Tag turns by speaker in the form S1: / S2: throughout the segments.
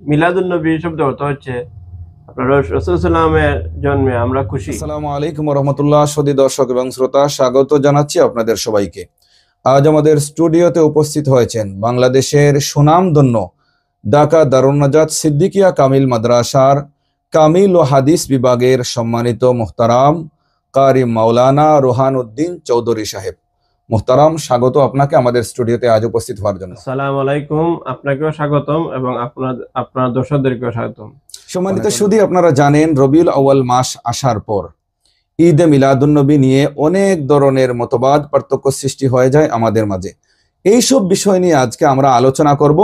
S1: মিলাদুন্নবী শব্দ অর্থ হচ্ছে আপনার রাসূল সাল্লামের জন্মে আমরা খুশি।
S2: আসসালামু আলাইকুম রহমতুল্লাহ। সদী দর্শক এবং শ্রোতা, স্বাগত জানাচ্ছি আপনাদের সবাইকে। আজ আমাদের স্টুডিওতে উপস্থিত হয়েছেন বাংলাদেশের সুনামধন্য ঢাকা দারুন নাজাত সিদ্দিকিয়া কামিল মাদ্রাসার কামিল ও হাদিস বিভাগের সম্মানিত মুহতারাম কারি মাওলানা রোহান উদ্দিন চৌধুরী সাহেব। মুহতারাম, স্বাগত আপনাকে আমাদের স্টুডিওতে আজ উপস্থিত হওয়ার জন্য।
S1: আসসালামু আলাইকুম, আপনাকেও স্বাগতম এবং আপনার দর্শকদেরকেও স্বাগতম।
S2: সম্মানিত সুধী, আপনারা জানেন রবিউল আউয়াল মাস আসার পর ঈদে মিলাদুন্নবী নিয়ে অনেক ধরনের মতবাদ পার্থক্য সৃষ্টি হয়ে যায় আমাদের মাঝে। এইসব বিষয় নিয়ে আজকে আমরা আলোচনা করব।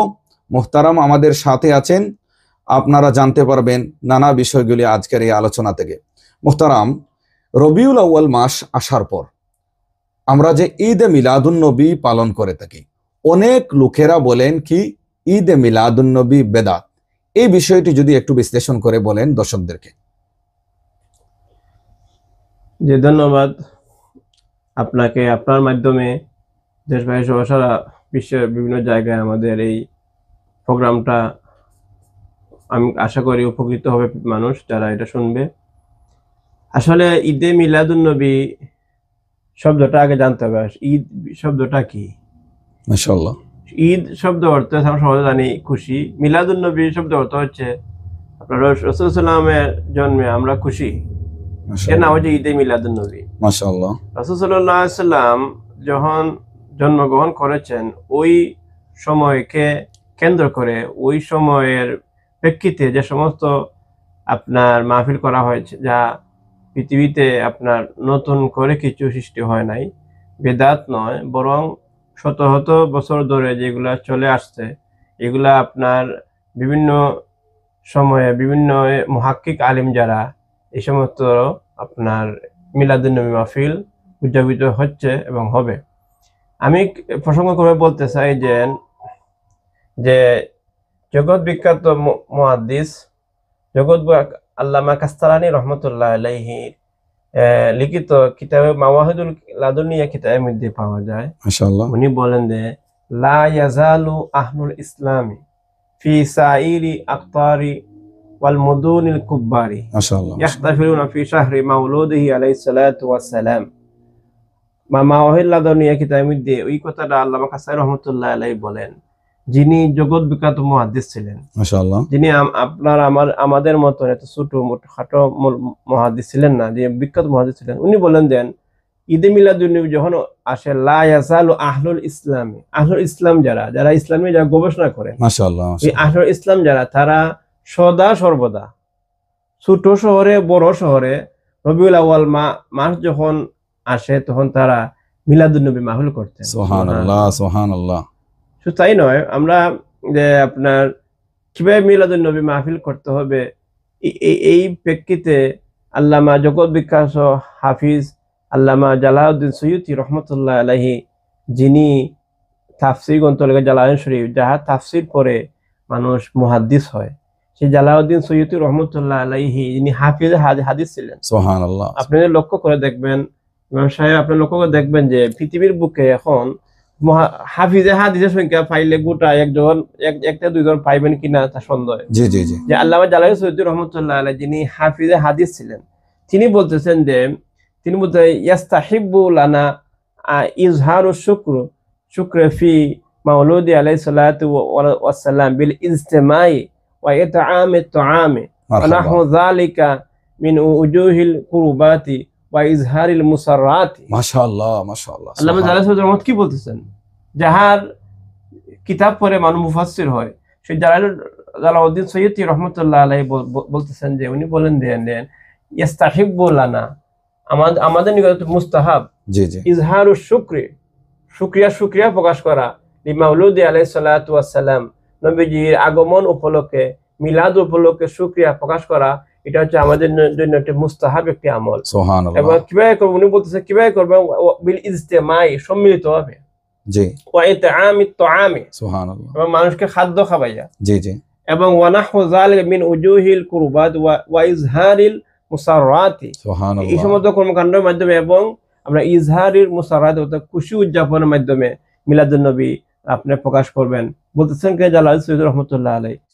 S2: মুহতারাম আমাদের সাথে আছেন, আপনারা জানতে পারবেন নানা বিষয়গুলি আজকের এই আলোচনা থেকে। মুহতারাম, রবিউল আউয়াল মাস আসার পর আমরা যে ঈদে মিলাদুন্নবী পালন করে থাকি, অনেক লোকেরা বলেন কি ঈদে মিলাদুন্নবী বেদাত। এই বিষয়টি যদি একটু বিশ্লেষণ করে বলেন দর্শকদেরকে।
S1: যে ধন্যবাদ আপনাকে। আপনার মাধ্যমে দেশবাসী সহ সারা বিশ্বের বিভিন্ন জায়গায় আমাদের এই প্রোগ্রামটা আমি আশা করি উপকৃত হবে মানুষ যারা এটা শুনবে। আসলে ঈদে মিলাদুন্নবী শব্দটা আগে জানতে হবে, ঈদ শব্দটা কি।
S2: মাশাআল্লাহ।
S1: ঈদ শব্দ অর্থ আমরা সবাই জানি খুশি। মিলাদুন্নবী শব্দ অর্থ হচ্ছে আপনার রাসূল সাল্লামের জন্মে আমরা খুশি। এর নাম হচ্ছে ঈদে মিলাদুন্নবী।
S2: মাশাআল্লাহ।
S1: রাসূল সাল্লাল্লাহু আলাইহি সাল্লাম যখন জন্মগ্রহণ করেছেন, ওই সময়কে কেন্দ্র করে ওই সময়ের প্রেক্ষিতে যে সমস্ত আপনার মাহফিল করা হয়েছে, যা পৃথিবীতে আপনার নতুন করে কিছু সৃষ্টি হয় নাই, বেদাত নয়, বরং শত শত বছর ধরে যেগুলা চলে আসছে, এগুলা আপনার বিভিন্ন সময়ে বিভিন্ন মুহাক্কিক আলিম যারা এই সমস্ত আপনার মিলাদুন্নবী মাহফিল উদযাপিত হচ্ছে এবং হবে। আমি প্রসঙ্গ করে বলতে চাই যে জগৎ বিখ্যাত মুহাদ্দিস আল্লামা কাসতালানী রহমতুল্লাহ আলাইহি লিখিত কিতাবে মাওয়াহিদুল লাদুনিয়া কিতাবের মধ্যে পাওয়া যায়।
S2: মাশাআল্লাহ।
S1: উনি বলেন যে লা ইয়াজালু আহলুল ইসলামি ফি সাইরি আকতারি ওয়াল মুদুনিল কুব্বারি
S2: মাশাআল্লাহ।
S1: ইয়াহতাফিলুনা ফি শাহরি মাউলুদিহি আলাইহিস সালাতু ওয়াস সালাম। মাওয়াহিদুল লাদুনিয়া কিতাবের মধ্যে ওই কথাটা আল্লামা কাসতালানী রহমতুল্লাহ আলাইহি বলেন, যিনি জগৎ বিখ্যাত মুহাদ্দিস ছিলেন,
S2: মাশাআল্লাহ,
S1: যিনি আমাদের মতো এত ছোট খাটো মুহাদ্দিস ছিলেন না, যে বিখ্যাত মুহাদ্দিস ছিলেন। উনি বলেন দেন ঈদে মিলাদুন্নবী যখন আসে, লা ইয়াজালু আহলুল ইসলামি, আহলুল ইসলাম যারা ইসলামে যারা গবেষণা করেন,
S2: মাশাআল্লাহ,
S1: এই আহলুল ইসলাম যারা, তারা সদা সর্বদা ছোট শহরে বড় শহরে রবিউল আউয়াল মাস যখন আসে তখন তারা মিলাদুন্নবী মাহফিল করতেন।
S2: সুবহানাল্লাহ, সুবহানাল্লাহ।
S1: শুধু তাই নয়, আমরা যে আপনার কিভাবে মিলাদুন্নবী মাহফিল করতে হবে, এই প্রেক্ষিতে আল্লামা জগৎ বিখ্যাত হাফিজ আল্লামা জালালউদ্দিন সৈয়দী রহমতুল্লাহ আলাইহি, যিনি তাফসীর গ্রন্থ লেখা জালালাইন শরীফ, যাহা তাফসীর পড়ে মানুষ মুহাদ্দিস হয়, সেই জালালউদ্দিন সৈয়দী রহমতুল্লাহ আলাইহি যিনি হাফিজ হাদিস ছিলেন।
S2: সুবহানাল্লাহ।
S1: আপনি লক্ষ্য করে দেখবেন, ইমাম সাহেব, আপনি লক্ষ্য করে দেখবেন যে পৃথিবীর বুকে এখন হাফিজে হাদিসের সংখ্যা পাইলে গোটা একটা দুইজন পাইবেন কিনা তা সন্দেহ।
S2: জি জি জি।
S1: যে আল্লামা জালাল সৈয়দী রহমতুল্লাহ আলাইহি, যিনি হাফিজে হাদিস ছিলেন, তিনি বলতেছেন যে তিনি বলতে ইয়াস্তাহিব্বু লানা ইজহারু শুক্র ফি মাউলুদি আলাইহিস সালাতু ওয়াস সালাম বিল ইজতিমাই ওয়া ইতআমিত তুআমি ওয়া নাহু যালিকা মিন উজুহিল কুরবাতি ওয়া ইজহারিল মুসাররাতি।
S2: মাশাআল্লাহ, মাশাআল্লাহ।
S1: আল্লামা জালাল সৈয়দী রহমত কি বলতেছেন, যাহার কিতাব পড়ে মানুষ মুফাসসির হয়, সেই জালালউদ্দিন সৈয়দী রহমতুল্লাহ আলাইহি বলতেছেন যে উনি বলেন দেন ইস্তাহিব্বু লানা, আমাদের নিকট মুস্তাহাব,
S2: জি জি,
S1: ইজহারু শুকরিয়া প্রকাশ করা, লিমাউলুদি আলাইহিস সালাতু ওয়াস সালাম, নবীজির আগমন উপলক্ষে, মিলাদ উপলক্ষে শুকরিয়া প্রকাশ করা, এটা হচ্ছে আমাদের জন্য একটা মুস্তাহাব, একটি আমল।
S2: সুবহানাল্লাহ।
S1: এবং কিভাবে করব, উনি বলতেছে কিভাবে করবে, বিল ইজতিমাই, সম্মিলিতভাবে,
S2: জি,
S1: ওয়া ইতআমিত তুআমি,
S2: সুবহানাল্লাহ,
S1: এবং মানুষকে খাদ্য খাওয়াইয়া,
S2: জি জি,
S1: এবং ওয়া নাহু যালিকা মিন উজুহিল কুরবাত ওয়া ইজহারিল মুসাররাতি,
S2: সুবহানাল্লাহ।
S1: এই সমস্ত কর্মকাণ্ডের মাধ্যমে এবং আমরা ইজহারিল মুসাররাত অর্থাৎ খুশি উদযাপনের মাধ্যমে মিলাদুন্নবী আপনি প্রকাশ করবেন, বলতেছেন কে জালাল সৈয়দ রহমতুল্লাহ আলাইহি।